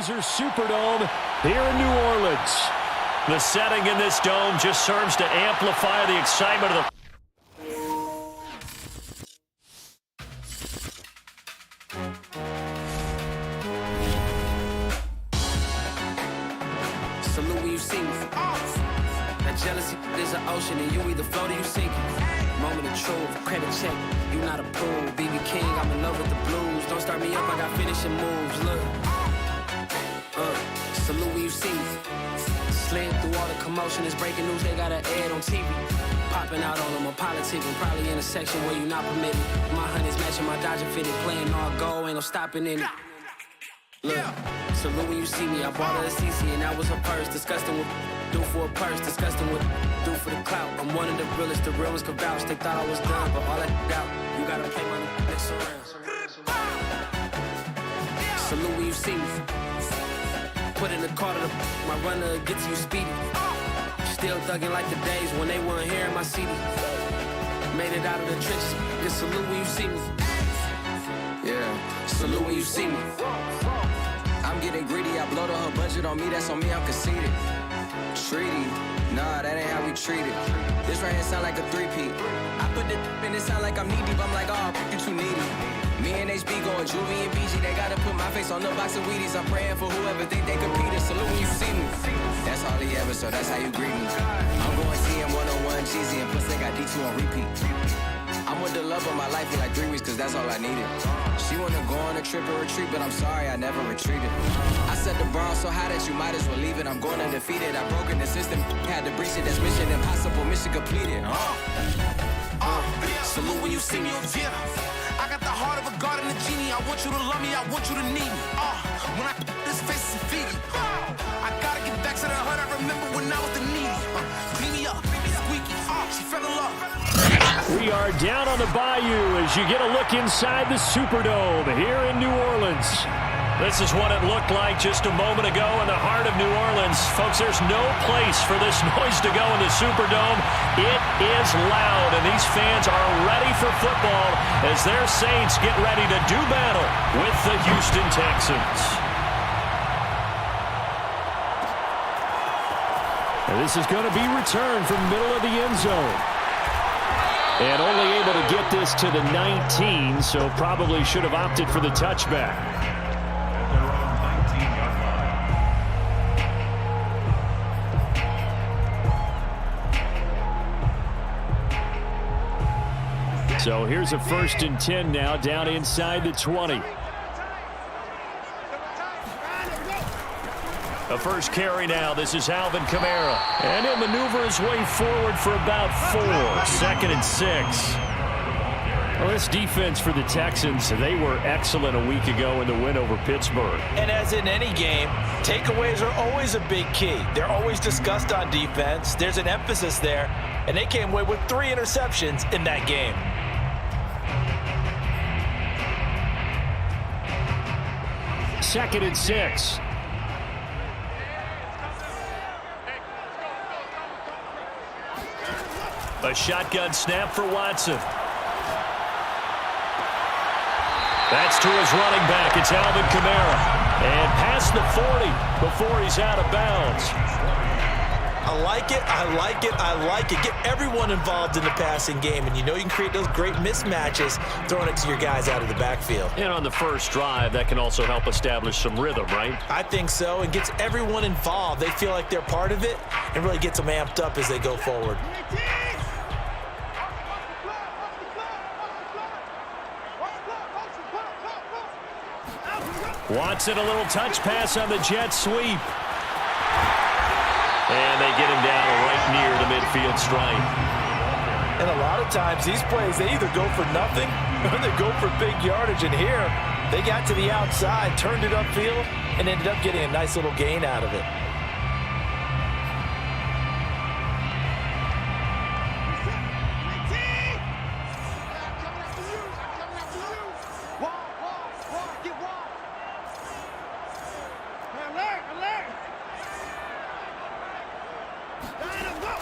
Caesars Superdome here in New Orleans. The setting in this dome just serves to amplify the excitement of the salute when you see me. That jealousy is an ocean and you either float or you sink it. Moment of truth, credit check, you not approved. BB King, I'm in love with the blues. Don't start me up, I got finishing moves, look. Salute when you see me. Slid through all the commotion, it's breaking news, they got an ad on TV. Popping out on them, I'm politicking, probably in a section where you not permitted. My honey's matching my Dodger fitted, playing all go, ain't no stopping in it. Look, salute when you see me, I bought her a CC and that was her purse. Disgusting with do for a purse, disgusting with do for the clout. I'm one of the realest, the real ones could vouch. They thought I was done, but all that out, you gotta pay my next around. Salute when you see me. Put in the car to my runner gets you speedy. Still thugging like the days when they weren't here in my CD. Made it out of the trenches. Just salute when you see me. Yeah, salute when you see me. I'm getting greedy, I blowed her budget on me, that's on me, I'm conceited. Treaty, nah, that ain't how we treat it. This right here sound like a three-peat. I put the in it sound like I'm knee-deep, I'm like, oh, you too needy. Me and HB going Juvie and BG, they gotta put my face on the box of Wheaties. I'm praying for whoever think they compete. Salute when you see me. That's all he ever, so that's how you greet me. I'm going CM 101 Cheesy, and plus they got D2 on repeat. I'm with the love of my life for like 3 weeks, cause that's all I needed. She wanna go on a trip or retreat, but I'm sorry, I never retreated. I set the bar so high that you might as well leave it. I'm going undefeated, I broken the system, had to breach it. That's mission impossible, mission completed. Salute when you see me. I got the heart of a god and a genie. I want you to love me, I want you to need me. When I this face is feedy. I gotta get back to the hood I remember when I was the needy. Clean me up, squeaky, she fell in love. We are down on the bayou as you get a look inside the Superdome here in New Orleans. This is what it looked like just a moment ago in the heart of New Orleans. Folks, there's no place for this noise to go in the Superdome. It is loud, and these fans are ready for football as their Saints get ready to do battle with the Houston Texans. And this is going to be returned from middle of the end zone. And only able to get this to the 19, so probably should have opted for the touchback. So here's a 1st and 10 now, down inside the 20. The first carry now, this is Alvin Kamara. And he'll maneuver his way forward for about 4. 2nd and 6. Well, this defense for the Texans, they were excellent a week ago in the win over Pittsburgh. And as in any game, takeaways are always a big key. They're always discussed on defense. There's an emphasis there, and they came away with 3 interceptions in that game. Second and 6. A shotgun snap for Watson. That's to his running back. It's Alvin Kamara. And past the 40 before he's out of bounds. I like it, I like it, I like it. Get everyone involved in the passing game, and you know you can create those great mismatches throwing it to your guys out of the backfield. And on the first drive, that can also help establish some rhythm, right? I think so. It gets everyone involved. They feel like they're part of it and really gets them amped up as they go forward. Watson, a little touch pass on the jet sweep. And they get him down right near the midfield stripe. And a lot of times, these plays, they either go for nothing or they go for big yardage. And here, they got to the outside, turned it upfield, and ended up getting a nice little gain out of it.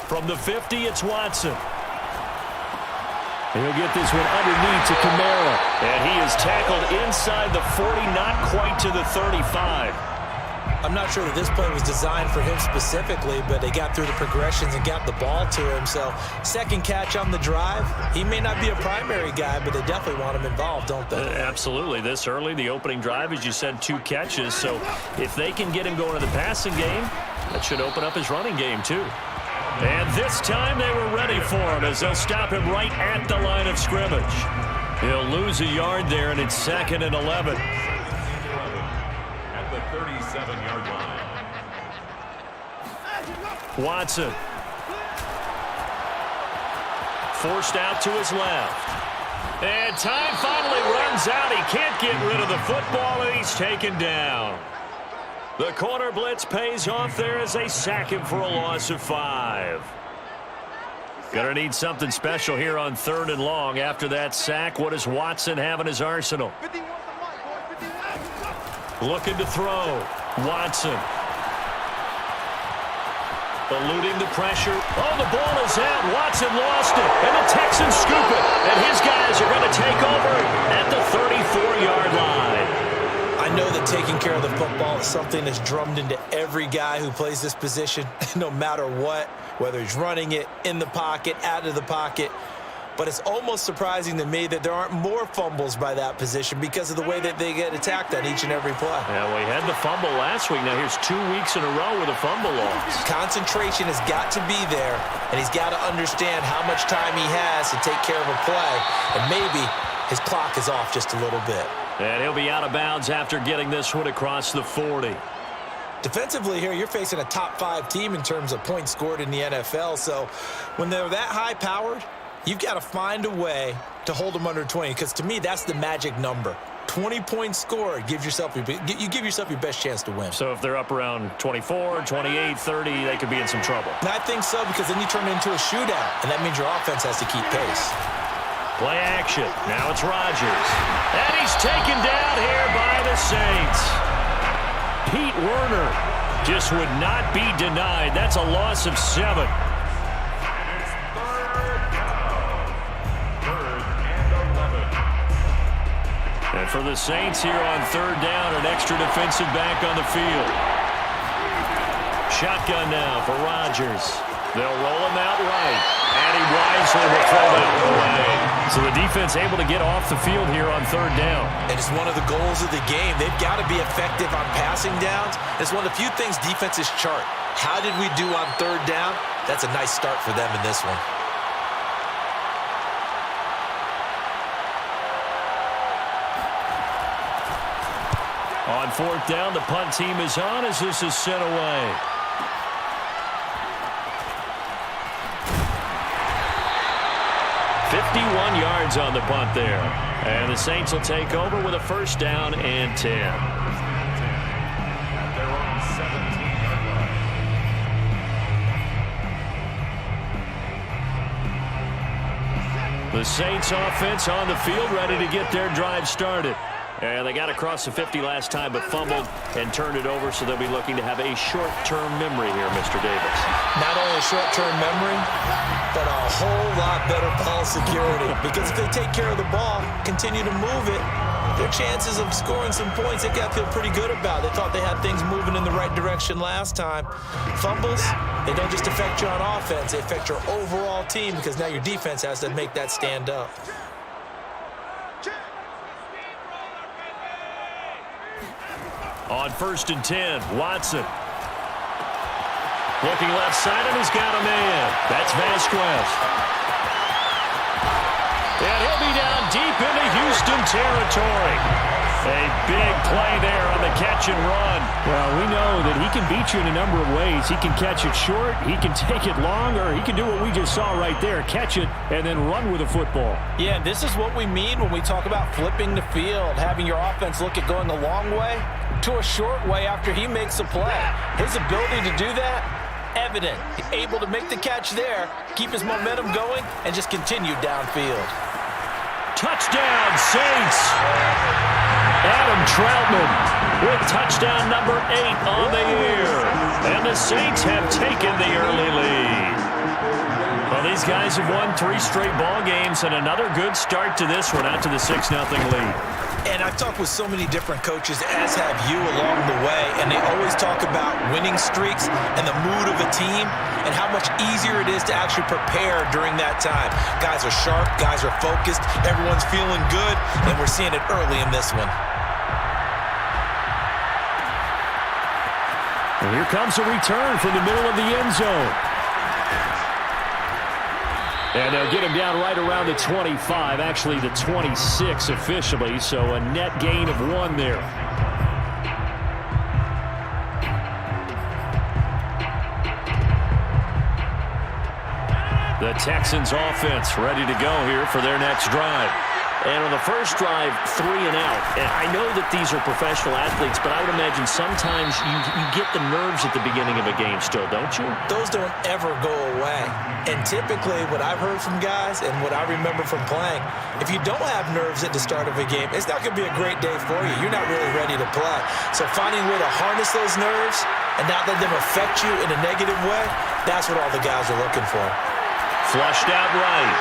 From the 50, it's Watson. He'll get this one underneath to Kamara. And he is tackled inside the 40, not quite to the 35. I'm not sure that this play was designed for him specifically, but they got through the progressions and got the ball to him. So second catch on the drive. He may not be a primary guy, but they definitely want him involved, don't they? Absolutely. This early, the opening drive, as you said, 2 catches. So if they can get him going in the passing game, that should open up his running game too. And this time they were ready for him as they'll stop him right at the line of scrimmage. He'll lose a yard there, and it's 2nd and 11. At the 37-yard line. Watson. Forced out to his left. And time finally runs out. He can't get rid of the football, and he's taken down. The corner blitz pays off there as they sack him for a loss of 5. Gonna need something special here on 3rd and long. After that sack, what does Watson have in his arsenal? Looking to throw. Watson. Eluding the pressure. Oh, the ball is out. Watson lost it. And the Texans scoop it. And his guys are going to take over at the 34-yard line. I know that taking care of the football is something that's drummed into every guy who plays this position, no matter what, whether he's running it, in the pocket, out of the pocket. But it's almost surprising to me that there aren't more fumbles by that position because of the way that they get attacked on each and every play. Yeah, we had the fumble last week. Now here's 2 weeks in a row with a fumble loss. Concentration has got to be there, and he's got to understand how much time he has to take care of a play, and maybe his clock is off just a little bit. And he'll be out of bounds after getting this one across the 40. Defensively here, you're facing a top 5 team in terms of points scored in the NFL, so when they're that high-powered, you've got to find a way to hold them under 20, because to me, that's the magic number. 20 points scored, you give yourself your best chance to win. So if they're up around 24, 28, 30, they could be in some trouble. And I think so, because then you turn it into a shootout, and that means your offense has to keep pace. Play action. Now it's Rodgers. And he's taken down here by the Saints. Pete Werner just would not be denied. That's a loss of 7. And for the Saints here on 3rd down, an extra defensive back on the field. Shotgun now for Rodgers. They'll roll him out right. And he wisely will throw that away. So the defense able to get off the field here on 3rd down. And it's one of the goals of the game. They've got to be effective on passing downs. It's one of the few things defenses chart. How did we do on 3rd down? That's a nice start for them in this one. On 4th down, the punt team is on as this is sent away. .51 yards on the punt there. And the Saints will take over with a 1st down and 10. Their own 17-yard line. The Saints offense on the field ready to get their drive started. And they got across the 50 last time, but fumbled and turned it over, so they'll be looking to have a short-term memory here, Mr. Davis. Not only a short-term memory, but a whole lot better ball security. Because if they take care of the ball, continue to move it, their chances of scoring some points, they've got to feel pretty good about. They thought they had things moving in the right direction last time. Fumbles, they don't just affect you on offense, they affect your overall team, because now your defense has to make that stand up. On 1st and 10, Watson. Looking left side, and he's got a man. That's Vasquez. And he'll be down deep into Houston territory. A big play there on the catch and run. Well, we know that he can beat you in a number of ways. He can catch it short, he can take it long, or he can do what we just saw right there, catch it and then run with the football. Yeah, this is what we mean when we talk about flipping the field, having your offense look at going a long way to a short way after he makes a play. His ability to do that, evident. Able to make the catch there, keep his momentum going, and just continue downfield. Touchdown, Saints! Adam Troutman with touchdown number 8 on the year. And the Saints have taken the early lead. A Well, these guys have won 3 straight ball games, and another good start to this one, out to the 6-0 lead. And I've talked with so many different coaches, as have you, along the way, and they always talk about winning streaks and the mood of a team and how much easier it is to actually prepare during that time. Guys are sharp, guys are focused, everyone's feeling good, and we're seeing it early in this one. And here comes a return from the middle of the end zone. And they'll get him down right around the 25, actually the 26 officially, so a net gain of 1 there. The Texans offense ready to go here for their next drive. And on the first drive, 3 and out. And I know that these are professional athletes, but I would imagine sometimes you get the nerves at the beginning of a game still, don't you? Those don't ever go away. And typically what I've heard from guys and what I remember from playing, if you don't have nerves at the start of a game, it's not going to be a great day for you. You're not really ready to play. So finding a way to harness those nerves and not let them affect you in a negative way, that's what all the guys are looking for. Flushed out right.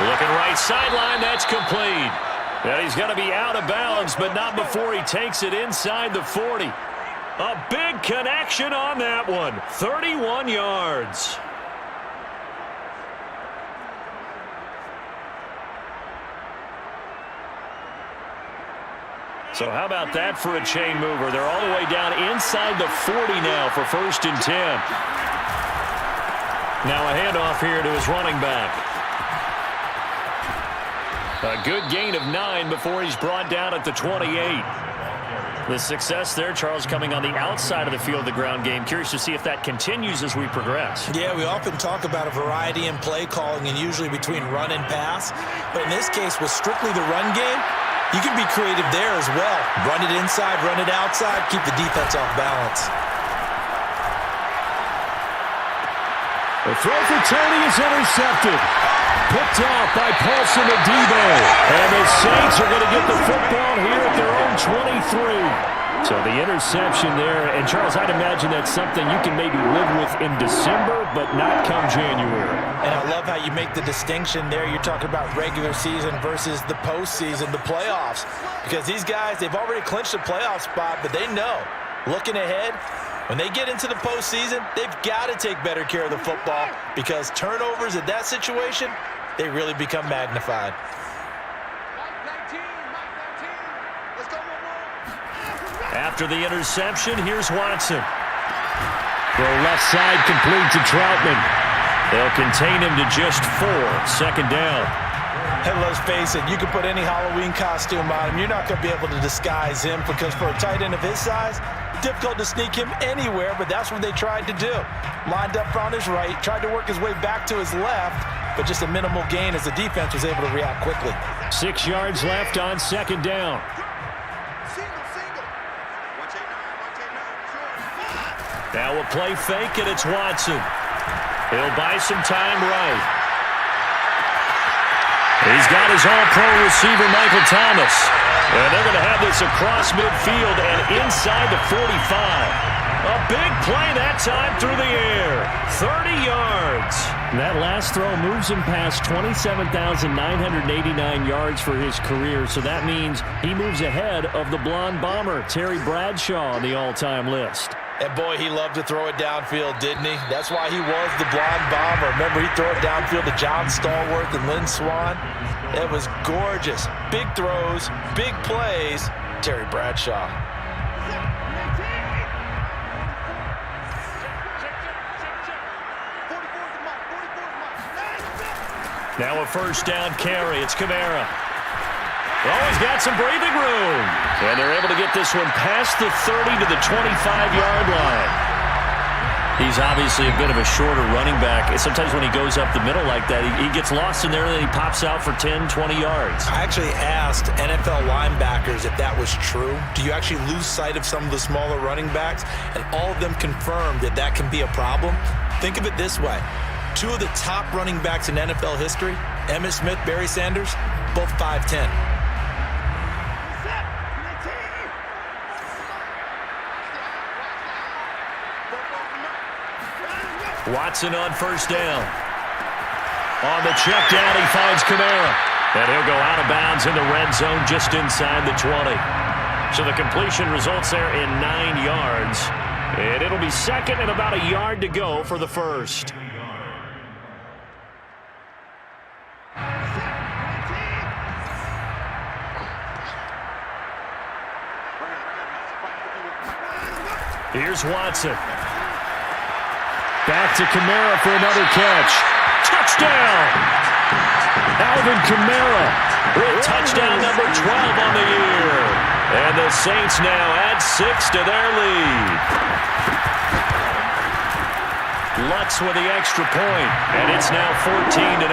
Looking right sideline, that's complete. And he's going to be out of bounds, but not before he takes it inside the 40. A big connection on that one. 31 yards. So how about that for a chain mover? They're all the way down inside the 40 now for 1st and 10. Now a handoff here to his running back. A good gain of 9 before he's brought down at the 28. The success there, Charles, coming on the outside of the field, the ground game. Curious to see if that continues as we progress. Yeah, we often talk about a variety in play calling and usually between run and pass. But in this case, with strictly the run game, you can be creative there as well. Run it inside, run it outside, keep the defense off balance. The throw for Tony is intercepted. Picked off by Paulson Adebo. And the Saints are going to get the football here at their own 23. So the interception there. And, Charles, I'd imagine that's something you can maybe live with in December, but not come January. And I love how you make the distinction there. You're talking about regular season versus the postseason, the playoffs. Because these guys, they've already clinched a playoff spot, but they know, looking ahead, when they get into the postseason, they've got to take better care of the football because turnovers in that situation, they really become magnified. After the interception, here's Watson. Throw left side complete to Troutman. They'll contain him to just 4. 2nd down. And let's face it, you can put any Halloween costume on him. You're not going to be able to disguise him because for a tight end of his size, difficult to sneak him anywhere, but that's what they tried to do. Lined up on his right, tried to work his way back to his left, but just a minimal gain as the defense was able to react quickly. 6 yards left on 2nd down. Now a play fake, and it's Watson. He'll buy some time right. He's got his all-pro receiver, Michael Thomas. And they're going to have this across midfield and inside the 45. A big play that time through the air. 30 yards. That last throw moves him past 27,989 yards for his career. So that means he moves ahead of the blonde bomber, Terry Bradshaw, on the all-time list. And boy, he loved to throw it downfield, didn't he? That's why he was the blonde bomber. Remember, he threw it downfield to John Stallworth and Lynn Swann. It was gorgeous. Big throws, big plays. Terry Bradshaw. Now a 1st down carry. It's Kamara. Oh, he's got some breathing room. And they're able to get this one past the 30 to the 25-yard line. He's obviously a bit of a shorter running back. Sometimes when he goes up the middle like that, he gets lost in there and then he pops out for 10, 20 yards. I actually asked NFL linebackers if that was true. Do you actually lose sight of some of the smaller running backs? And all of them confirmed that that can be a problem. Think of it this way. 2 of the top running backs in NFL history, Emmitt Smith, Barry Sanders, both 5'10". Watson on first down. On the check down, he finds Kamara. And he'll go out of bounds in the red zone just inside the 20. So the completion results there in 9 yards. And it'll be second and about a yard to go for the first. Here's Watson. Back to Kamara for another catch. Touchdown! Alvin Kamara with touchdown number 12 on the year. And the Saints now add 6 to their lead. Lutz with the extra point, and it's now 14-0.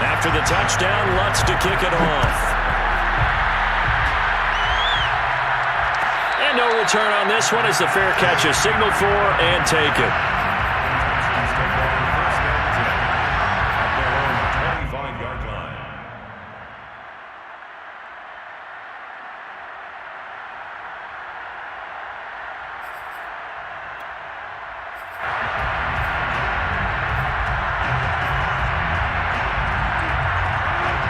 After the touchdown, Lutz to kick it off. And no return on this one as the fair catch is signaled for and taken.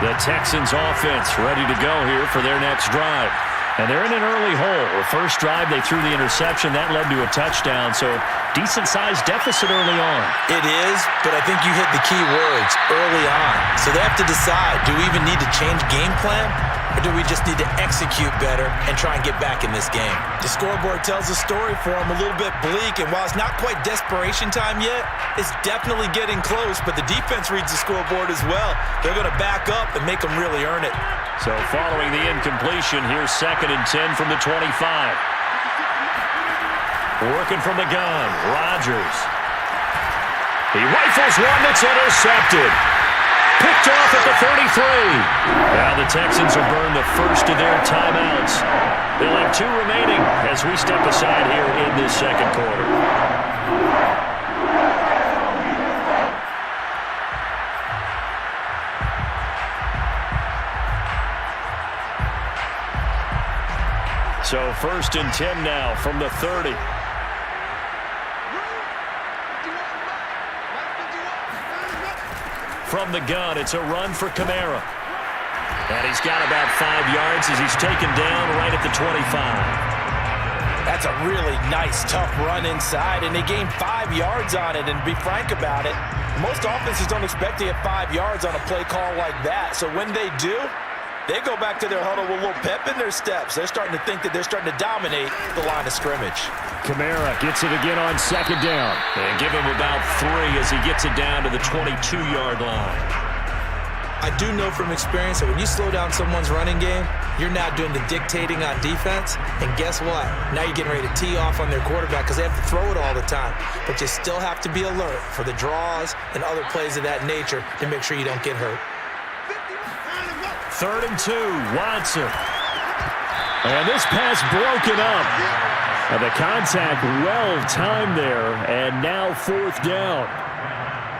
The Texans offense ready to go here for their next drive. And they're in an early hole. The first drive, they threw the interception. That led to a touchdown, so decent-sized deficit early on. It is, but I think you hit the key words, early on. So they have to decide, do we even need to change game plan, or do we just need to execute better and try and get back in this game? The scoreboard tells a story for them, a little bit bleak, and while it's not quite desperation time yet, it's definitely getting close, but the defense reads the scoreboard as well. They're going to back up and make them really earn it. So following the incompletion, here's 2nd and 10 from the 25. Working from the gun, Rodgers. He rifles one that's intercepted. Picked off at the 33. Now the Texans will burn the first of their timeouts. They'll have 2 remaining as we step aside here in this second quarter. So 1st and 10 now from the 30. From the gun, it's a run for Kamara. And he's got about 5 yards as he's taken down right at the 25. That's a really nice, tough run inside, and they gained 5 yards on it. And to be frank about it, most offenses don't expect to get 5 yards on a play call like that. So when they do, they go back to their huddle with a little pep in their steps. They're starting to think that they're starting to dominate the line of scrimmage. Kamara gets it again on 2nd down. And give him about 3 as he gets it down to the 22-yard line. I do know from experience that when you slow down someone's running game, you're now doing the dictating on defense. And guess what? Now you're getting ready to tee off on their quarterback because they have to throw it all the time. But you still have to be alert for the draws and other plays of that nature to make sure you don't get hurt. 3rd and 2, Watson. And this pass broken up. And the contact well-timed there, and now 4th down.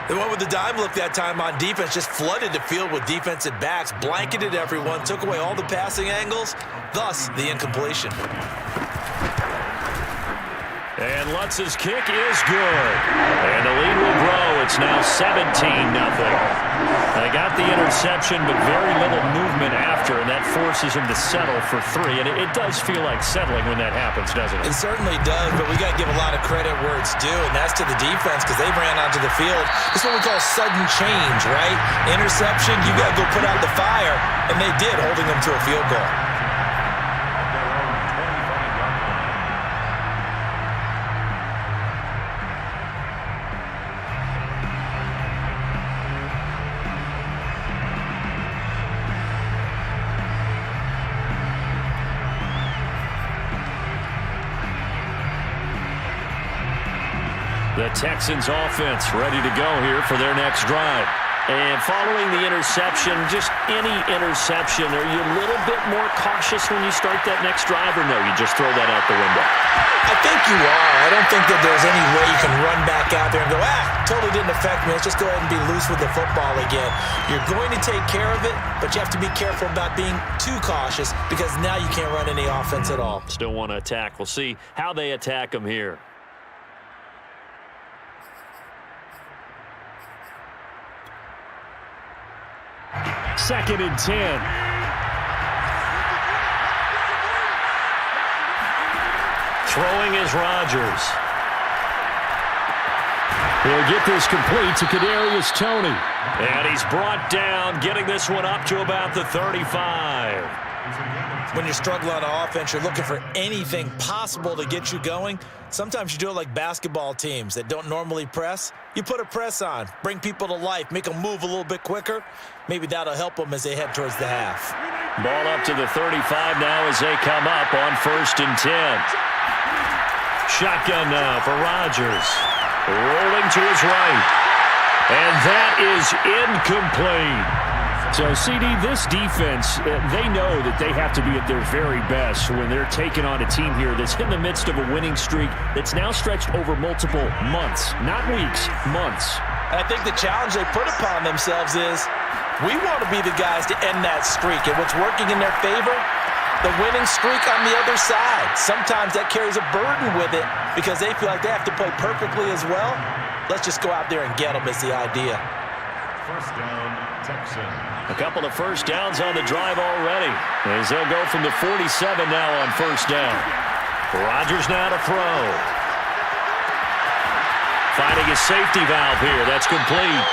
They went with the dime look that time on defense, just flooded the field with defensive backs, blanketed everyone, took away all the passing angles, thus the incompletion. And Lutz's kick is good. And the lead will grow. It's now 17-0. They got the interception, but very little movement after, and that forces him to settle for 3. And it does feel like settling when that happens, doesn't it? It certainly does, but we got to give a lot of credit where it's due, and that's to the defense because they ran onto the field. It's what we call sudden change, right? Interception, you got to go put out the fire, and they did, holding them to a field goal. The Texans offense ready to go here for their next drive. And following the interception, just any interception, are you a little bit more cautious when you start that next drive, or no, you just throw that out the window? I think you are. I don't think that there's any way you can run back out there and go, totally didn't affect me. Let's just go ahead and be loose with the football again. You're going to take care of it, but you have to be careful about being too cautious because now you can't run any offense at all. Still want to attack. We'll see how they attack them here. Second and 10. Throwing is Rodgers. He'll get this complete to Kadarius Toney. And he's brought down, getting this one up to about the 35. When you're struggling on offense, you're looking for anything possible to get you going. Sometimes you do it like basketball teams that don't normally press. You put a press on, bring people to life, make them move a little bit quicker. Maybe that'll help them as they head towards the half. Ball up to the 35 now as they come up on 1st and 10. Shotgun now for Rodgers. Rolling to his right. And that is incomplete. So, CD, this defense, they know that they have to be at their very best when they're taking on a team here that's in the midst of a winning streak that's now stretched over multiple months, not weeks, months. And I think the challenge they put upon themselves is we want to be the guys to end that streak. And what's working in their favor? The winning streak on the other side. Sometimes that carries a burden with it because they feel like they have to play perfectly as well. Let's just go out there and get them is the idea. First down, Texans. A couple of first downs on the drive already as they'll go from the 47 now on 1st down. Rodgers now to throw. Finding his safety valve here. That's complete.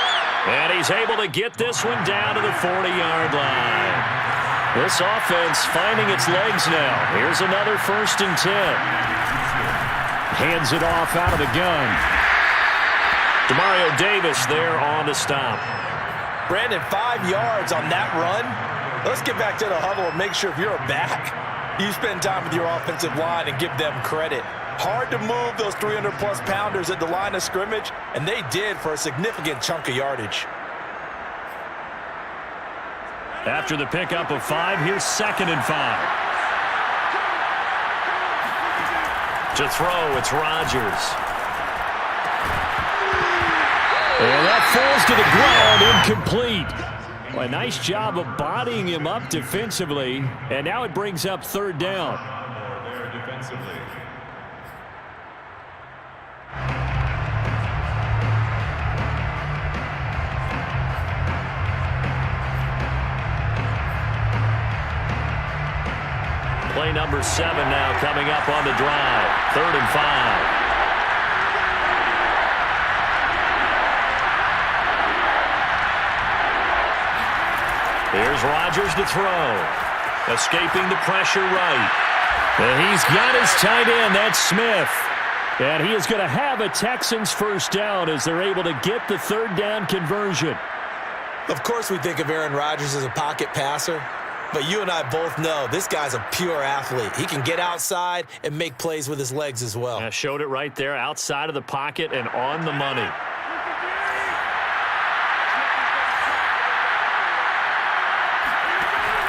And he's able to get this one down to the 40-yard line. This offense finding its legs now. Here's another 1st and 10. Hands it off out of the gun. Demario Davis there on the stop. Brandon, 5 yards on that run. Let's get back to the huddle and make sure if you're a back, you spend time with your offensive line and give them credit. Hard to move those 300-plus pounders at the line of scrimmage, and they did for a significant chunk of yardage. After the pickup of 5, here's 2nd and 5. To throw, it's Rodgers. And that falls to the ground, incomplete. Well, a nice job of bodying him up defensively, and now it brings up 3rd down. There defensively. Play number 7 now coming up on the drive. 3rd and 5. Here's Rodgers to throw. Escaping the pressure right. And he's got his tight end. That's Smith. And he is going to have a Texans first down as they're able to get the 3rd down conversion. Of course we think of Aaron Rodgers as a pocket passer, but you and I both know this guy's a pure athlete. He can get outside and make plays with his legs as well. I showed it right there outside of the pocket and on the money.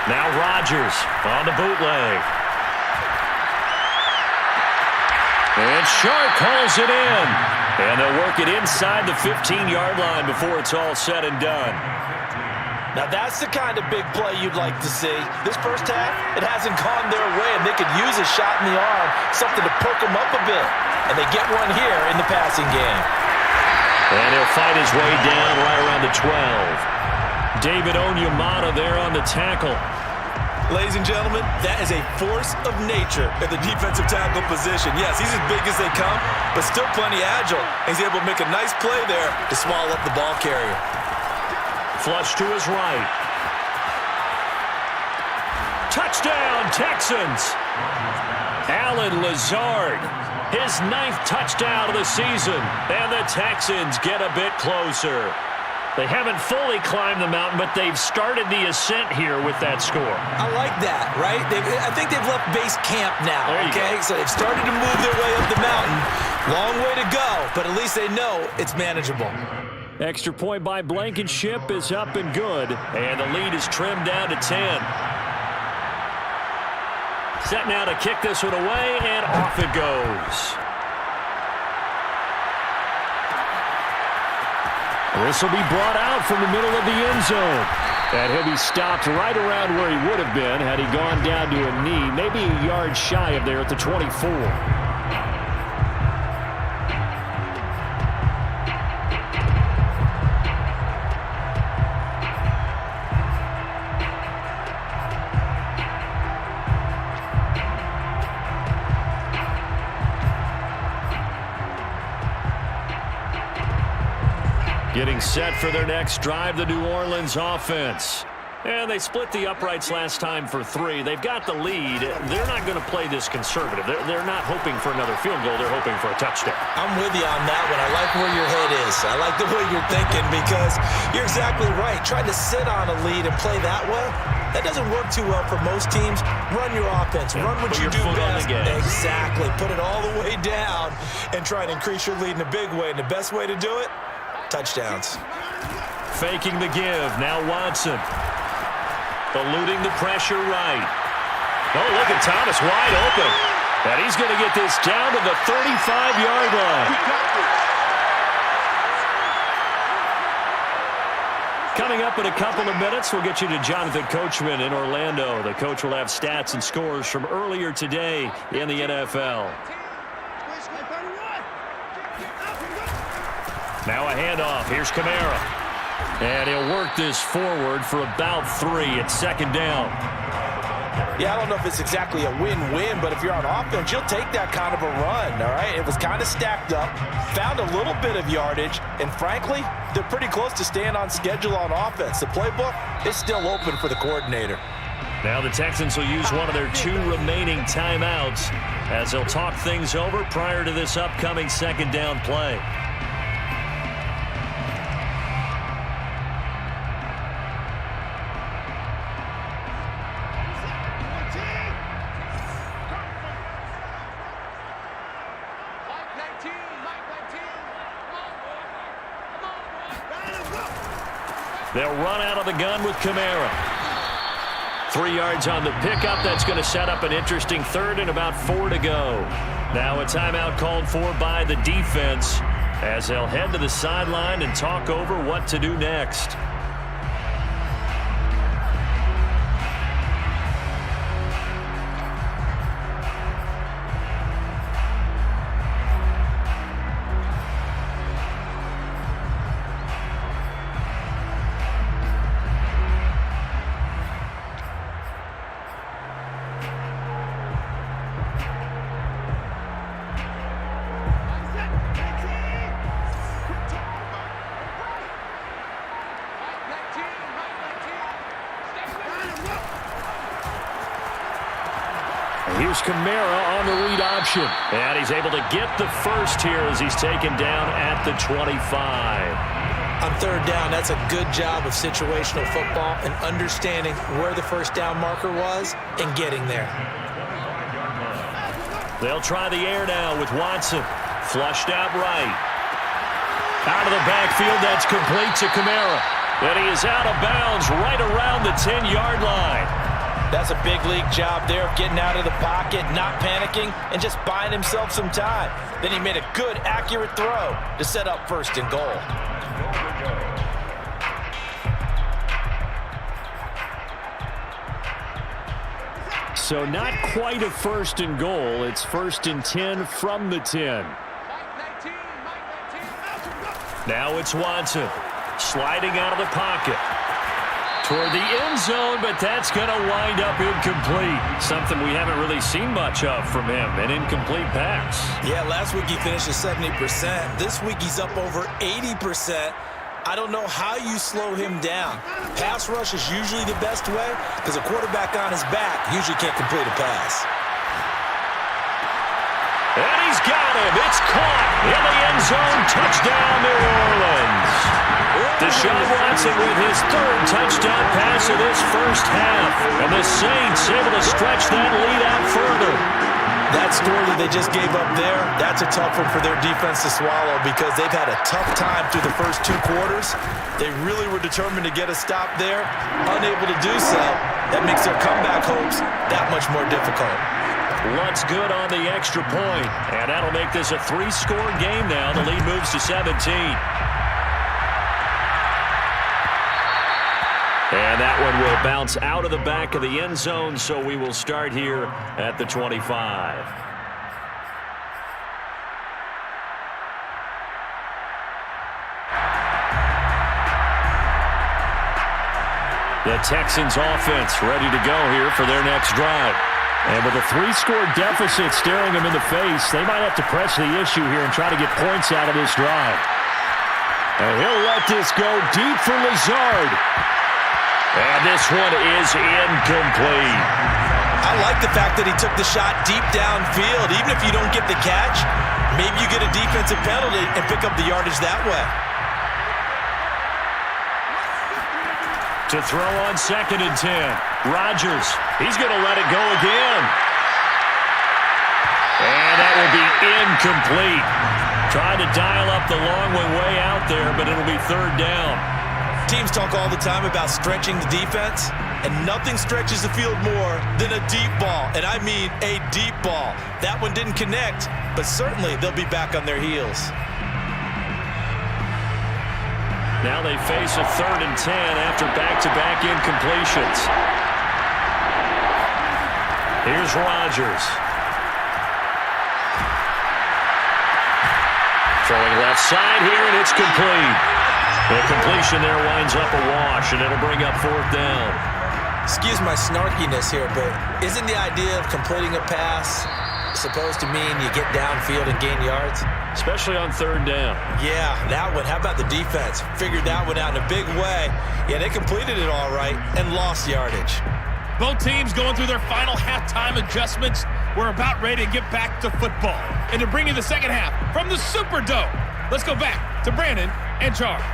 Now Rodgers on the bootleg. And Sharp calls it in. And they'll work it inside the 15-yard line before it's all said and done. Now that's the kind of big play you'd like to see. This first half, it hasn't gone their way, and they could use a shot in the arm, something to perk them up a bit. And they get one here in the passing game. And he'll fight his way down right around the 12. David Onyemata there on the tackle. Ladies and gentlemen, that is a force of nature at the defensive tackle position. Yes, he's as big as they come, but still plenty agile. He's able to make a nice play there to swallow up the ball carrier. Flush to his right. Touchdown, Texans. Allen Lazard, his 9th touchdown of the season, and the Texans get a bit closer. They haven't fully climbed the mountain, but they've started the ascent here with that score. I like that, right? I think they've left base camp now, okay? Go. So they've started to move their way up the mountain. Long way to go, but at least they know it's manageable. Extra point by Blankenship is up and good. And the lead is trimmed down to 10. Set now to kick this one away, and off it goes. This will be brought out from the middle of the end zone. And he'll be stopped right around where he would have been had he gone down to a knee, maybe a yard shy of there at the 24. Getting set for their next drive, the New Orleans offense. And they split the uprights last time for 3. They've got the lead. They're not going to play this conservative. They're not hoping for another field goal. They're hoping for a touchdown. I'm with you on that one. I like where your head is. I like the way you're thinking because you're exactly right. Trying to sit on a lead and play that way, that doesn't work too well for most teams. Run your offense. Run what you do best. Exactly. Put it all the way down and try and increase your lead in a big way. And the best way to do it, touchdowns. Faking the give. Now Watson. Eluding the pressure right. Oh, look at Thomas wide open. And he's going to get this down to the 35-yard line. Coming up in a couple of minutes, we'll get you to Jonathan Coachman in Orlando. The coach will have stats and scores from earlier today in the NFL. Now a handoff. Here's Kamara. And he'll work this forward for about 3 at second down. Yeah, I don't know if it's exactly a win-win, but if you're on offense, you'll take that kind of a run, all right? It was kind of stacked up, found a little bit of yardage, and frankly, they're pretty close to staying on schedule on offense. The playbook is still open for the coordinator. Now the Texans will use one of their 2 remaining timeouts as they'll talk things over prior to this upcoming second down play. They'll run out of the gun with Kamara. 3 yards on the pickup. That's going to set up an interesting third and about 4 to go. Now a timeout called for by the defense as they'll head to the sideline and talk over what to do next. Here's Kamara on the read option. And he's able to get the first here as he's taken down at the 25. On third down, that's a good job of situational football and understanding where the first down marker was and getting there. They'll try the air now with Watson. Flushed out right. Out of the backfield, that's complete to Kamara. And he is out of bounds right around the 10-yard line. That's a big league job there of getting out of the pocket, not panicking, and just buying himself some time. Then he made a good, accurate throw to set up first and goal. So not quite a first and goal. It's first and 10 from the 10. Now it's Watson sliding out of the pocket toward the end zone, but that's going to wind up incomplete. Something we haven't really seen much of from him, an incomplete pass. Yeah, last week he finished at 70%. This week he's up over 80%. I don't know how you slow him down. Pass rush is usually the best way because a quarterback on his back usually can't complete a pass. And he's got him. It's caught in the end zone. Touchdown, New Orleans. Deshaun Watson with his 3rd touchdown pass of this first half. And the Saints able to stretch that lead out further. That story that they just gave up there, that's a tough one for their defense to swallow because they've had a tough time through the first 2 quarters. They really were determined to get a stop there, unable to do so. That makes their comeback hopes that much more difficult. Lunt's good on the extra point, and that'll make this a 3-score game now. The lead moves to 17. And that one will bounce out of the back of the end zone, so we will start here at the 25. The Texans offense ready to go here for their next drive. And with a 3-score deficit staring them in the face, they might have to press the issue here and try to get points out of this drive. And he'll let this go deep for Lazard. And this one is incomplete. I like the fact that he took the shot deep downfield. Even if you don't get the catch, maybe you get a defensive penalty and pick up the yardage that way. To throw on 2nd and 10. Rodgers, he's going to let it go again. And that will be incomplete. Trying to dial up the long way out there, but it'll be 3rd down. Teams talk all the time about stretching the defense, and nothing stretches the field more than a deep ball, and I mean a deep ball. That one didn't connect, but certainly they'll be back on their heels. Now they face a 3rd and 10 after back-to-back incompletions. Here's Rodgers. Throwing left side here, and it's complete. The completion there winds up a wash, and it'll bring up 4th down. Excuse my snarkiness here, but isn't the idea of completing a pass supposed to mean you get downfield and gain yards? Especially on 3rd down. Yeah, that one. How about the defense? Figured that one out in a big way. Yeah, they completed it all right and lost yardage. Both teams going through their final halftime adjustments. We're about ready to get back to football and to bring you the second half from the Superdome. Let's go back to Brandon and Charles.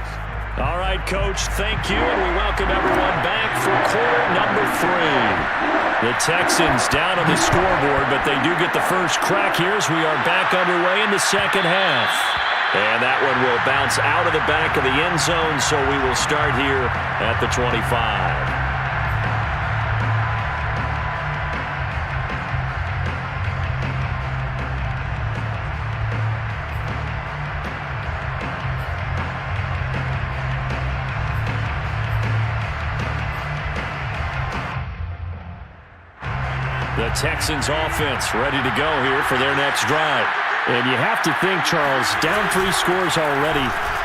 All right, Coach, thank you, and we welcome everyone back for quarter number 3. The Texans down on the scoreboard, but they do get the first crack here as we are back underway in the second half. And that one will bounce out of the back of the end zone, so we will start here at the 25. The Texans offense ready to go here for their next drive. And you have to think, Charles, down 3 scores already,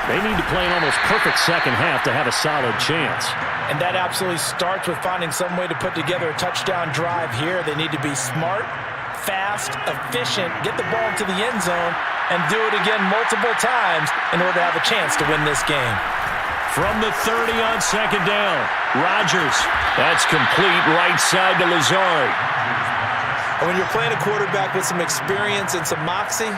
they need to play an almost perfect second half to have a solid chance. And that absolutely starts with finding some way to put together a touchdown drive here. They need to be smart, fast, efficient, get the ball into the end zone, and do it again multiple times in order to have a chance to win this game. From the 30 on 2nd down, Rodgers. That's complete right side to Lazard. And when you're playing a quarterback with some experience and some moxie,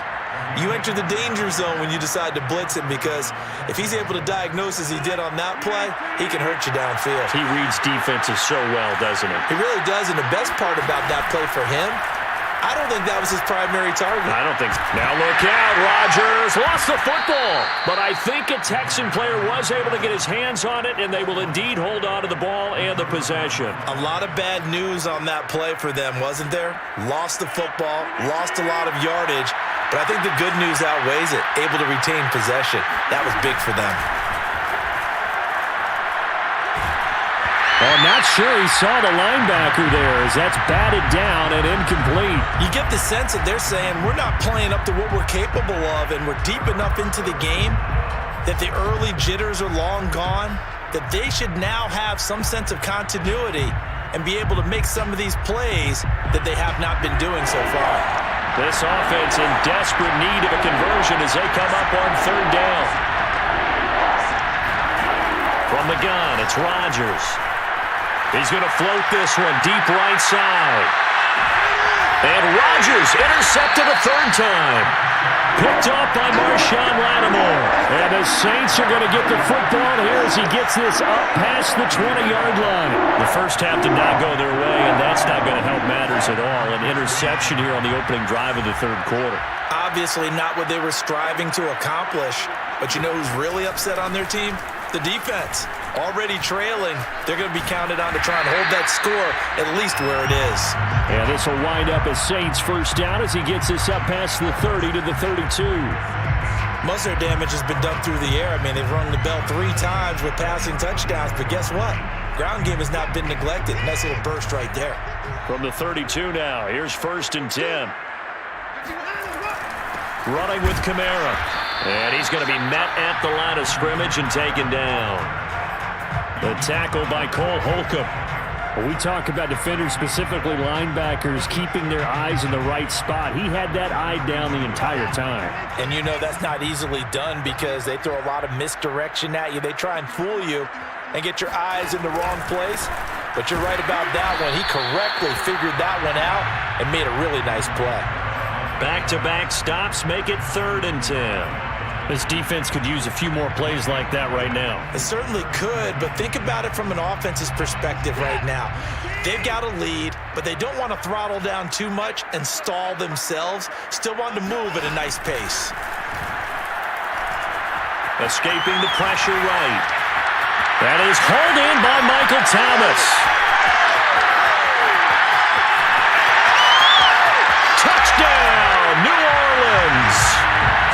you enter the danger zone when you decide to blitz him, because if he's able to diagnose as he did on that play, he can hurt you downfield. He reads defenses so well, doesn't he? He really does, and the best part about that play for him, I don't think that was his primary target. I don't think so. Now look out, Rodgers lost the football, but I think a Texan player was able to get his hands on it, and they will indeed hold on to the ball and the possession. A lot of bad news on that play for them, wasn't there? Lost the football, lost a lot of yardage, but I think the good news outweighs it. Able to retain possession. That was big for them. I'm not sure he saw the linebacker there, as that's batted down and incomplete. You get the sense that they're saying we're not playing up to what we're capable of, and we're deep enough into the game that the early jitters are long gone, that they should now have some sense of continuity and be able to make some of these plays that they have not been doing so far. This offense in desperate need of a conversion as they come up on 3rd down. From the gun, it's Rodgers. He's going to float this one deep right side. And Rodgers intercepted a 3rd time. Picked off by Marshawn Lattimore. And the Saints are going to get the football here as he gets this up past the 20-yard line. The first half did not go their way, and that's not going to help matters at all. An interception here on the opening drive of the third quarter. Obviously not what they were striving to accomplish. But you know who's really upset on their team? The defense. Already trailing, they're going to be counted on to try and hold that score at least where it is. And this will wind up as Saints first down as he gets this up past the 30 to the 32. Most of their damage has been done through the air. I mean, they've rung the bell 3 times with passing touchdowns, but guess what? Ground game has not been neglected. Nice little burst right there. From the 32 now, here's 1st and 10. Running with Kamara. And he's going to be met at the line of scrimmage and taken down. The tackle by Cole Holcomb. When we talk about defenders, specifically linebackers, keeping their eyes in the right spot, he had that eye down the entire time. And you know that's not easily done because they throw a lot of misdirection at you. They try and fool you and get your eyes in the wrong place. But you're right about that one. He correctly figured that one out and made a really nice play. Back-to-back stops make it 3rd and 10. This defense could use a few more plays like that right now. It certainly could, but think about it from an offense's perspective right now. They've got a lead, but they don't want to throttle down too much and stall themselves. Still want to move at a nice pace. Escaping the pressure right. That is hauled in by Michael Thomas. Touchdown, New Orleans.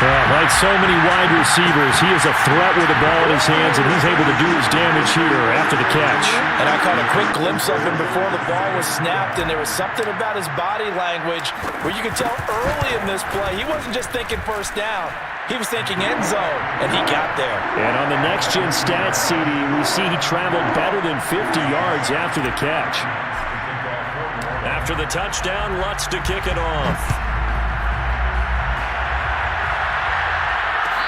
Like so many wide receivers, he is a threat with the ball in his hands, and he's able to do his damage here after the catch. And I caught a quick glimpse of him before the ball was snapped, and there was something about his body language where you could tell early in this play he wasn't just thinking first down. He was thinking end zone, and he got there. And on the next-gen stats, CD, we see he traveled better than 50 yards after the catch. After the touchdown, Lutz to kick it off.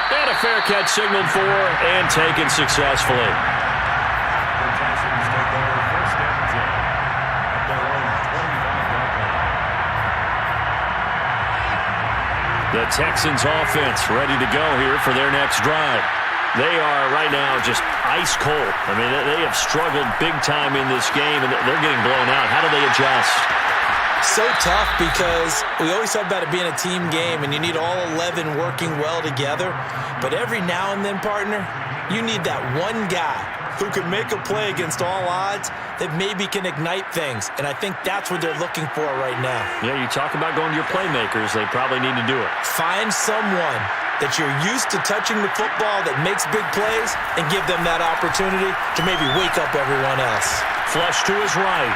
And a fair catch signaled for and taken successfully. The Texans take over 1st and 10 at their own 25-yard line. The Texans offense ready to go here for their next drive. They are right now just ice cold. I mean, they have struggled big time in this game, and they're getting blown out. How do they adjust? So tough because we always talk about it being a team game and you need all 11 working well together. But every now and then, partner, you need that one guy who can make a play against all odds that maybe can ignite things. And I think that's what they're looking for right now. Yeah, you talk about going to your playmakers. They probably need to do it. Find someone that you're used to touching the football that makes big plays and give them that opportunity to maybe wake up everyone else. Flush to his right.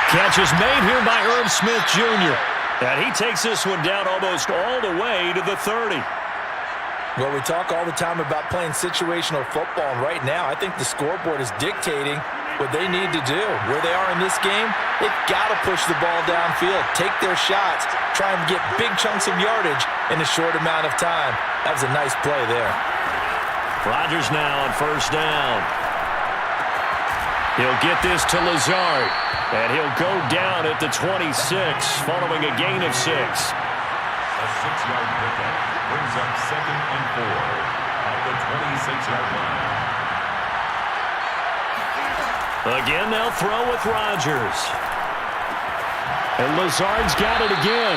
Catch is made here by Irv Smith Jr. And he takes this one down almost all the way to the 30. Well, we talk all the time about playing situational football, and right now I think the scoreboard is dictating what they need to do. Where they are in this game, they've got to push the ball downfield, take their shots, try and get big chunks of yardage in a short amount of time. That was a nice play there. Rodgers now on 1st down. He'll get this to Lazard, and he'll go down at the 26 following a gain of 6. A 6-yard pickup brings up 2nd and 4 at the 26-yard line. Again, they'll throw with Rodgers. And Lazard's got it again.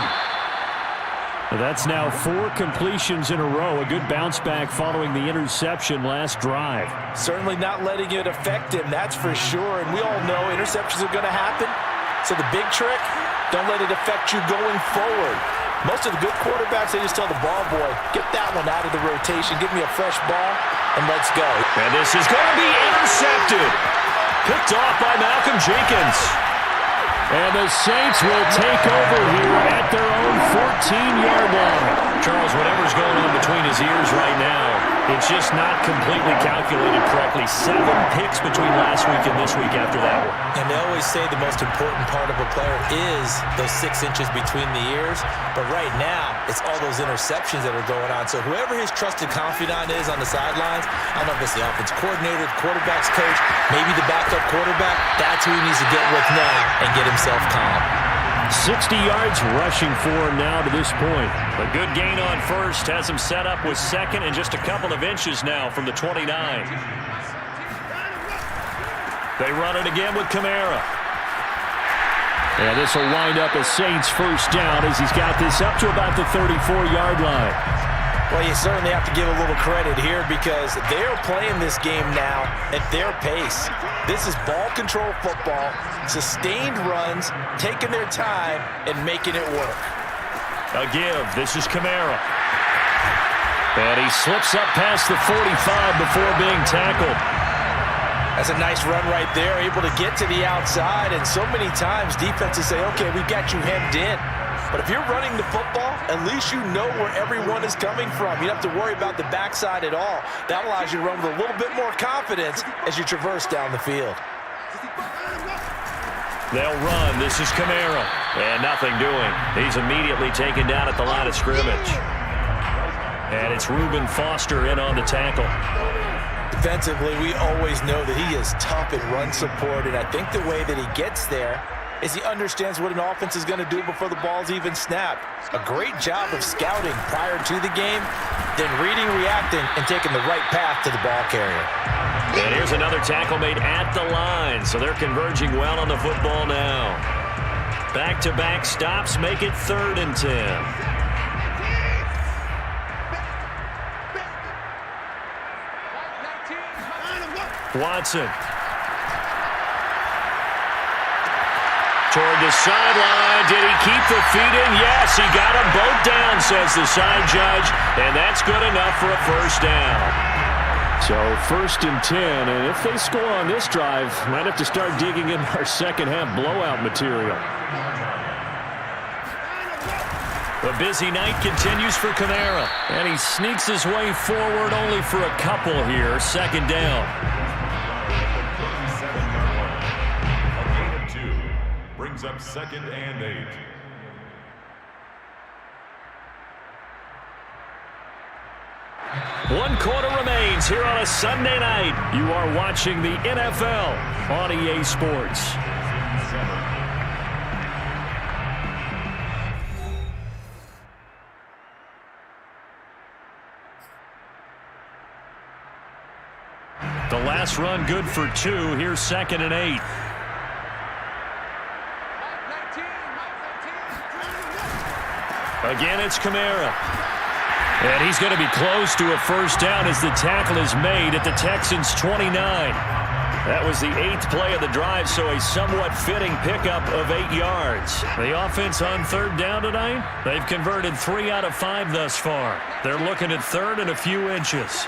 That's now 4 completions in a row. A good bounce back following the interception last drive. Certainly not letting it affect him, that's for sure. And we all know interceptions are going to happen. So the big trick, don't let it affect you going forward. Most of the good quarterbacks, they just tell the ball boy, get that one out of the rotation, give me a fresh ball, and let's go. And this is going to be intercepted. Picked off by Malcolm Jenkins. And the Saints will take over here at their own 14-yard line. Charles, whatever's going on between his ears right now, it's just not completely calculated correctly. 7 picks between last week and this week after that one. And they always say the most important part of a player is those 6 inches between the ears. But right now, it's all those interceptions that are going on. So whoever his trusted confidant is on the sidelines, I don't know if it's the offense coordinator, the quarterback's coach, maybe the backup quarterback, that's who he needs to get with now and get himself calm. 60 yards rushing for him now to this point. A good gain on first has him set up with second and just a couple of inches now from the 29. They run it again with Kamara. And this will wind up a Saints first down as he's got this up to about the 34-yard line. Well, you certainly have to give a little credit here because they're playing this game now at their pace. This is ball control football, sustained runs, taking their time, and making it work. A give. This is Kamara. And he slips up past the 45 before being tackled. That's a nice run right there, able to get to the outside, and so many times defenses say, okay, we've got you hemmed in. But if you're running the football, at least you know where everyone is coming from. You don't have to worry about the backside at all. That allows you to run with a little bit more confidence as you traverse down the field. They'll run. This is Kamara. And nothing doing. He's immediately taken down at the line of scrimmage. And it's Reuben Foster in on the tackle. Defensively, we always know that he is tough in run support, and I think the way that he gets there is he understands what an offense is going to do before the ball's even snapped. A great job of scouting prior to the game, then reading, reacting, and taking the right path to the ball carrier. And here's another tackle made at the line, so they're converging well on the football now. Back-to-back stops make it 3rd and 10. Watson. Toward the sideline. Did he keep the feet in? Yes, he got them both down, says the side judge. And that's good enough for a first down. So 1st and 10. And if they score on this drive, might have to start digging in our second-half blowout material. The busy night continues for Kamara. And he sneaks his way forward only for a couple here. 2nd down. Brings up 2nd and 8. One quarter remains here on a Sunday night. You are watching the NFL on EA Sports. The last run good for 2. Here's 2nd and 8. Again, it's Kamara. And he's going to be close to a first down as the tackle is made at the Texans' 29. That was the 8th play of the drive, so a somewhat fitting pickup of 8 yards. The offense on 3rd down tonight, they've converted 3 out of 5 thus far. They're looking at 3rd and a few inches.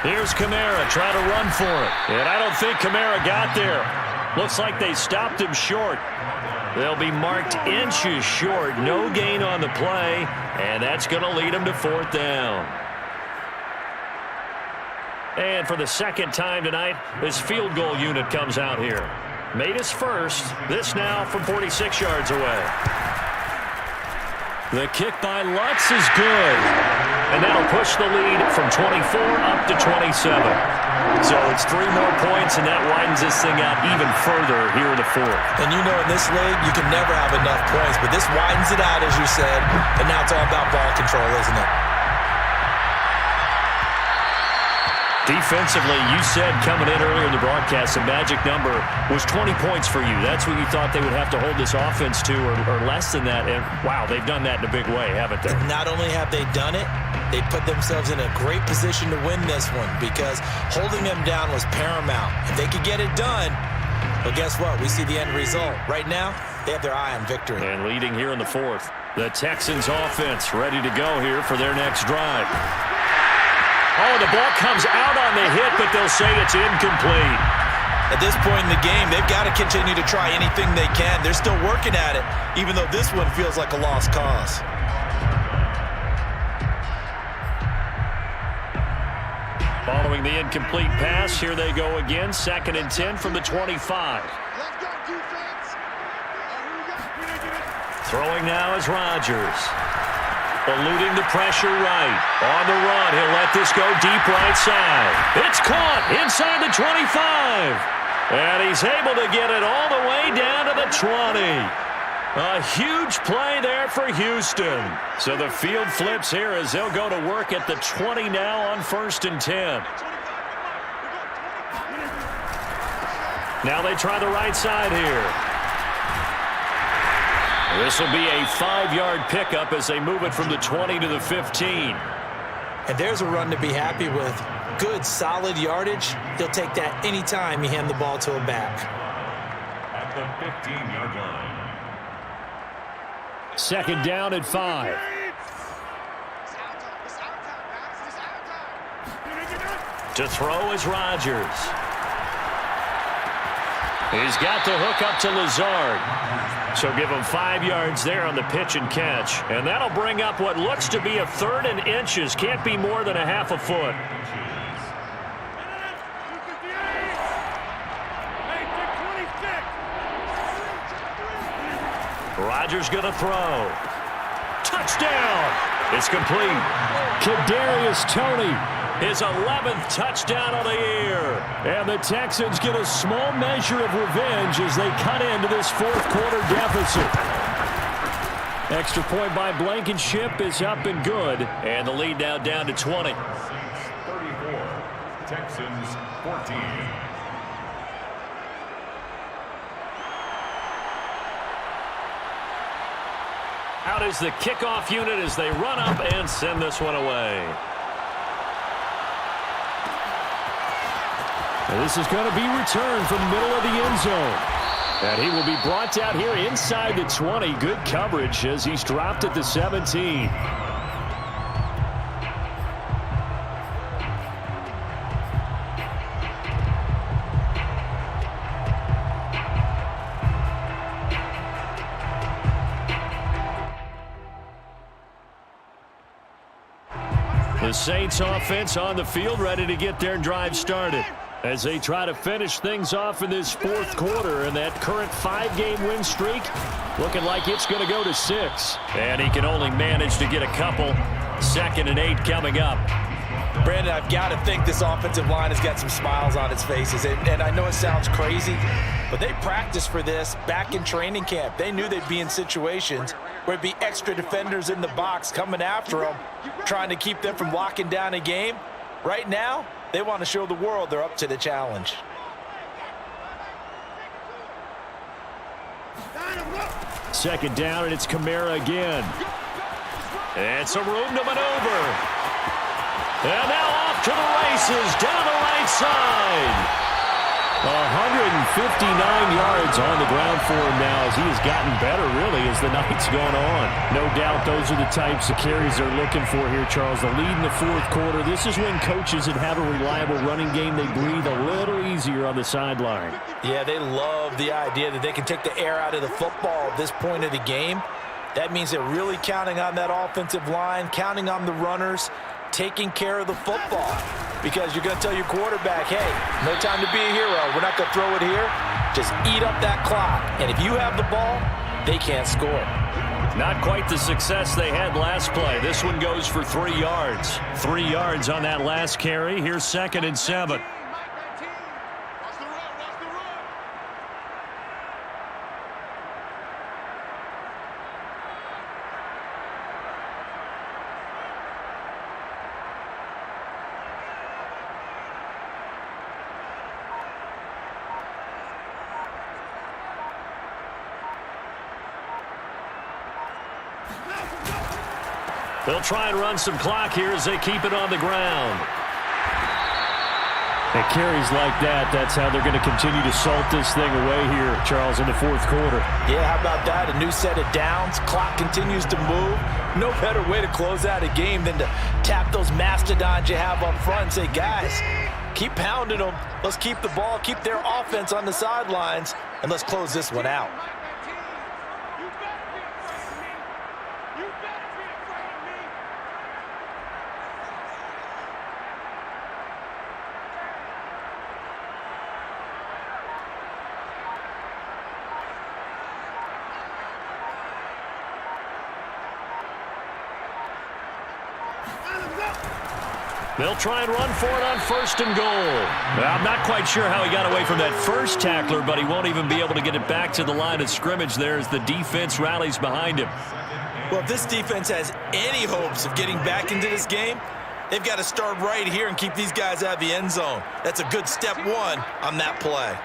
Here's Kamara trying to run for it. And I don't think Kamara got there. Looks like they stopped him short. They'll be marked inches short. No gain on the play. And that's going to lead him to 4th down. And for the 2nd time tonight, this field goal unit comes out here. Made his first. This now from 46 yards away. The kick by Lutz is good. And that'll push the lead from 24 up to 27. So it's 3 more points, and that widens this thing out even further here in the 4th. And you know in this league, you can never have enough points, but this widens it out, as you said, and now it's all about ball control, isn't it? Defensively, you said coming in earlier in the broadcast, the magic number was 20 points for you. That's what you thought they would have to hold this offense to, or less than that. And, wow, they've done that in a big way, haven't they? Not only have they done it, they put themselves in a great position to win this one because holding them down was paramount. If they could get it done, well, guess what? We see the end result. Right now, they have their eye on victory. And leading here in the 4th, the Texans offense ready to go here for their next drive. Oh, the ball comes out on the hit, but they'll say it's incomplete. At this point in the game, they've got to continue to try anything they can. They're still working at it, even though this one feels like a lost cause. Following the incomplete pass, here they go again. 2nd and 10 from the 25. Throwing now is Rodgers. Eluding the pressure right. On the run, he'll let this go deep right side. It's caught inside the 25. And he's able to get it all the way down to the 20. A huge play there for Houston. So the field flips here as they'll go to work at the 20 now on 1st and 10. Now they try the right side here. This will be a 5-yard pickup as they move it from the 20 to the 15. And there's a run to be happy with. Good, solid yardage. He'll take that anytime you hand the ball to a back. At the 15-yard line. 2nd down at 5. To throw is Rodgers. He's got the hook up to Lazard. So give him 5 yards there on the pitch and catch. And that'll bring up what looks to be a 3rd and inches. Can't be more than a half a foot. Rodgers going to throw. Touchdown! It's complete. Kadarius Toney. His 11th touchdown of the year. And the Texans get a small measure of revenge as they cut into this 4th quarter deficit. Extra point by Blankenship is up and good. And the lead now down to 20. 34, Texans 14. Out is the kickoff unit as they run up and send this one away. And this is going to be returned from the middle of the end zone. And he will be brought out here inside the 20. Good coverage as he's dropped at the 17. The Saints offense on the field ready to get their drive started as they try to finish things off in this 4th quarter, and that current 5-game win streak looking like it's going to go to 6. And he can only manage to get a couple. 2nd and 8 coming up. Brandon, I've got to think this offensive line has got some smiles on its faces. And I know it sounds crazy, but they practiced for this back in training camp. They knew they'd be in situations where it'd be extra defenders in the box coming after them, trying to keep them from locking down a game. Right now, they want to show the world they're up to the challenge. Second down, and it's Kamara again. And some room to maneuver. And now off to the races, down the right side. 159 yards on the ground for him now as he has gotten better, really, as the night's gone on. No doubt those are the types of carries they're looking for here, Charles. The lead in the 4th quarter. This is when coaches that have a reliable running game, they breathe a little easier on the sideline. Yeah, they love the idea that they can take the air out of the football at this point of the game. That means they're really counting on that offensive line, counting on the runners, taking care of the football. Because you're going to tell your quarterback, hey, no time to be a hero. We're not going to throw it here. Just eat up that clock. And if you have the ball, they can't score. Not quite the success they had last play. This one goes for 3 yards. 3 yards on that last carry. Here's 2nd and 7. They'll try and run some clock here as they keep it on the ground. And carries like that, that's how they're going to continue to salt this thing away here, Charles, in the 4th quarter. Yeah, how about that? A new set of downs. Clock continues to move. No better way to close out a game than to tap those mastodons you have up front and say, guys, keep pounding them. Let's keep the ball, keep their offense on the sidelines, and let's close this one out. They'll try and run for it on 1st and goal. Well, I'm not quite sure how he got away from that first tackler, but he won't even be able to get it back to the line of scrimmage there as the defense rallies behind him. Well, if this defense has any hopes of getting back into this game, they've got to start right here and keep these guys out of the end zone. That's a good step one on that play.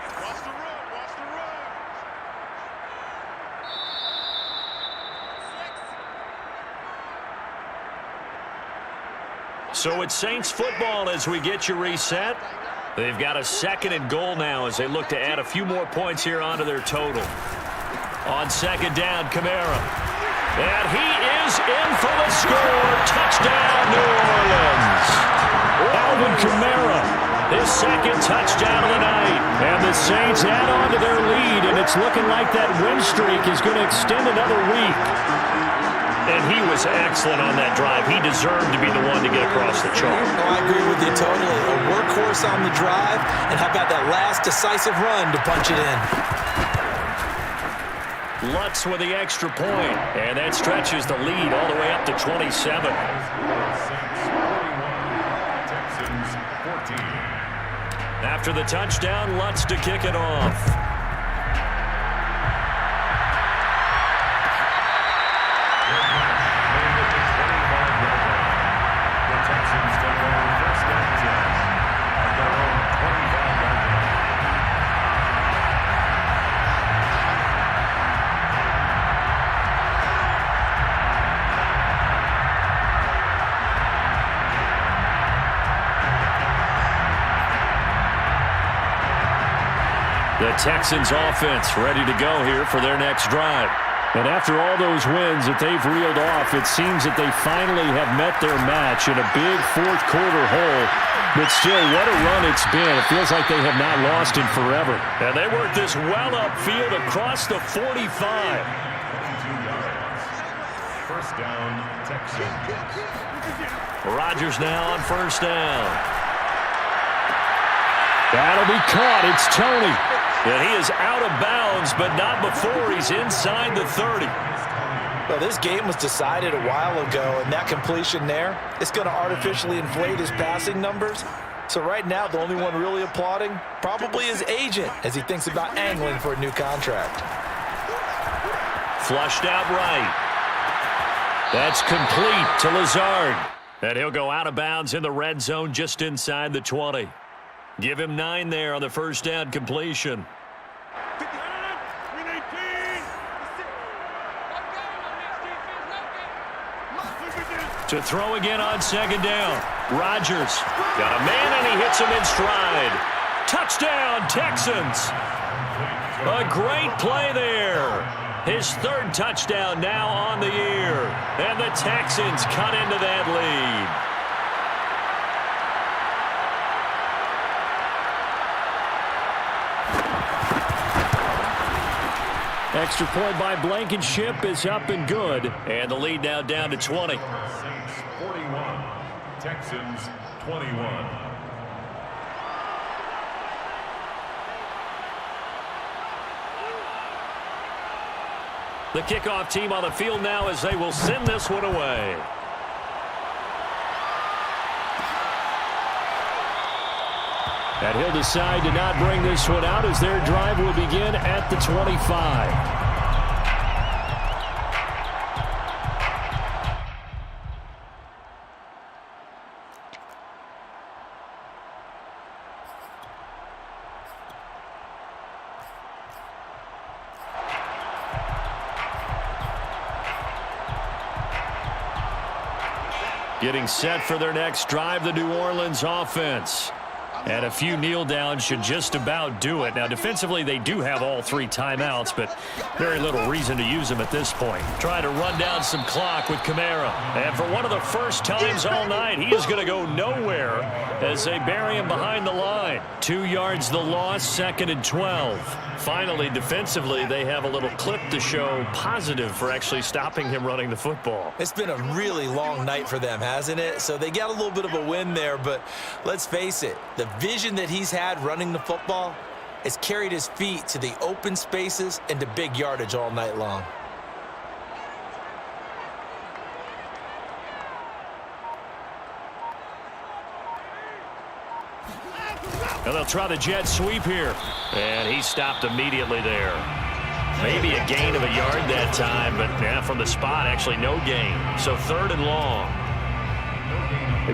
So it's Saints football as we get you reset. They've got a 2nd and goal now as they look to add a few more points here onto their total. On 2nd down, Kamara. And he is in for the score. Touchdown, New Orleans. Alvin Kamara, his 2nd touchdown of the night. And the Saints add on to their lead, and it's looking like that win streak is going to extend another week. And he was excellent on that drive. He deserved to be the one to get across the chalk. Oh, I agree with you totally. A workhorse on the drive, and how about that last decisive run to punch it in? Lutz with the extra point, and that stretches the lead all the way up to 27. Texans 14. After the touchdown, Lutz to kick it off. The Texans offense ready to go here for their next drive. And after all those wins that they've reeled off, it seems that they finally have met their match in a big fourth-quarter hole. But still, what a run it's been. It feels like they have not lost in forever. And they work this well upfield across the 45. 22 yards. First down, Texans. Rodgers now on 1st down. That'll be caught. It's Tony. And he is out of bounds, but not before he's inside the 30. Well, this game was decided a while ago, and that completion there is going to artificially inflate his passing numbers. So right now, the only one really applauding probably his agent as he thinks about angling for a new contract. Flushed out right. That's complete to Lazard. And he'll go out of bounds in the red zone just inside the 20. Give him 9 there on the 1st down completion. To throw again on 2nd down. Rodgers got a man, and he hits him in stride. Touchdown, Texans. A great play there. His 3rd touchdown now on the year. And the Texans cut into that lead. Extra point by Blankenship is up and good. And the lead now down to 20. Saints 41. Texans 21. The kickoff team on the field now as they will send this one away. And he'll decide to not bring this one out as their drive will begin at the 25. Getting set for their next drive, the New Orleans offense. And a few kneel downs should just about do it. Now, defensively, they do have all 3 timeouts, but very little reason to use them at this point. Trying to run down some clock with Kamara. And for one of the first times all night, he is going to go nowhere as they bury him behind the line. 2 yards the loss, 2nd and 12. Finally, defensively, they have a little clip to show positive for actually stopping him running the football. It's been a really long night for them, hasn't it? So they got a little bit of a win there, but let's face it, the vision that he's had running the football has carried his feet to the open spaces and to big yardage all night long. And they'll try the jet sweep here. And he stopped immediately there. Maybe a gain of a yard that time, but from the spot, actually no gain. So 3rd and long.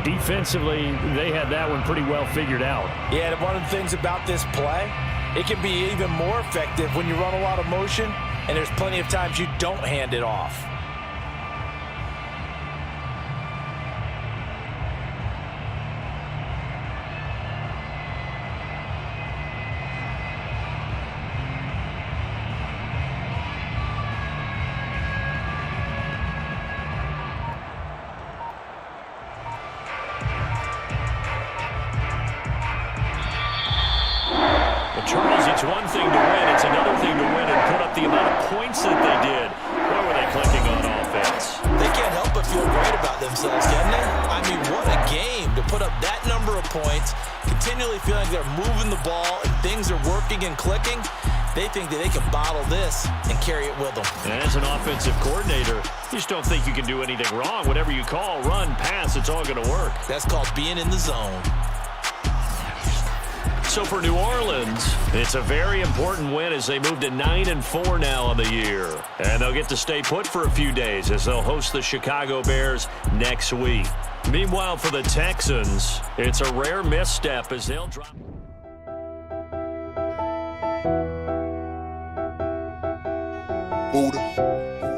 Defensively, they had that one pretty well figured out. Yeah, and one of the things about this play, it can be even more effective when you run a lot of motion, and there's plenty of times you don't hand it off. Charles, it's one thing to win. It's another thing to win and put up the amount of points that they did. Where were they clicking on offense? They can't help but feel great about themselves, can they? I mean, what a game to put up that number of points, continually feeling they're moving the ball and things are working and clicking. They think that they can bottle this and carry it with them. And as an offensive coordinator, you just don't think you can do anything wrong. Whatever you call, run, pass, it's all going to work. That's called being in the zone. So for New Orleans, it's a very important win as they move to 9-4 now on the year. And they'll get to stay put for a few days as they'll host the Chicago Bears next week. Meanwhile, for the Texans, it's a rare misstep as they'll drop. Buddha.